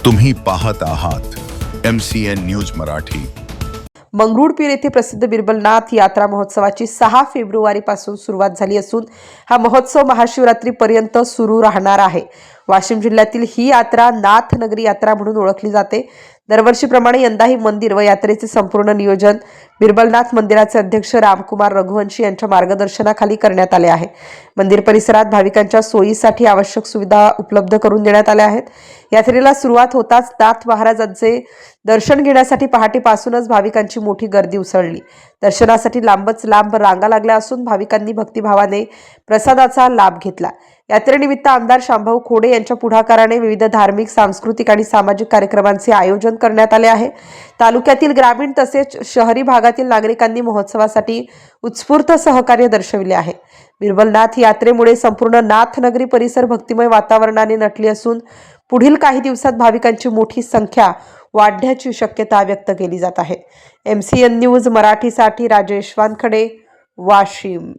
तुम्ही पाहत आहात MCN न्यूज मराठी। मंगरुळपीर येथे प्रसिद्ध बिरबलनाथ यात्रा महोत्सवाची 6 फेब्रुवारीपासून सुरुवात झाली असून हा महोत्सव महाशिवरात्रीपर्यंत सुरू राहणार आहे। वाशिम जिल्ह्यातील ही यात्रा नाथ नगरी यात्रा म्हणून ओळखली जाते। दरवर्षीप्रमाणे यंदाही मंदिर व यात्रेचे संपूर्ण नियोजन बिरबलनाथ मंदिराचे अध्यक्ष रामकुमार रघुवंशी यांच्या मार्गदर्शनाखाली करण्यात आले आहे। मंदिर परिसरात भाविकांच्या सोयीसाठी आवश्यक सुविधा उपलब्ध करून देण्यात आल्या आहेत। यात्रेला सुरुवात होताच नाथ महाराजांचे दर्शन घेण्यासाठी पहाटेपासूनच भाविकांची मोठी गर्दी उसळली। दर्शनासाठी लांबच लांब रांगा लागल्या असून भाविकांनी भक्तिभावाने प्रसादाचा लाभ घेतला। यात्रेनिमित्त आमदार शांभाऊ खोडे यांच्या पुढाकाराने विविध धार्मिक, सांस्कृतिक आणि सामाजिक कार्यक्रमांचे आयोजन करण्यात आले आहे। तालुक्यातील ग्रामीण तसेच शहरी भागातील नागरिकांनी महोत्सवासाठी उत्स्फूर्त सहकार्य दर्शविले आहे। बिरबलनाथ यात्रेमुळे संपूर्ण नाथनगरी परिसर भक्तिमय वातावरणाने नटली असून पुढील काही दिवसात भाविकांची मोठी संख्या वाढण्याची शक्यता व्यक्त केली जात आहे। MCN न्यूज मराठीसाठी राजेश वानखडे, वाशिम।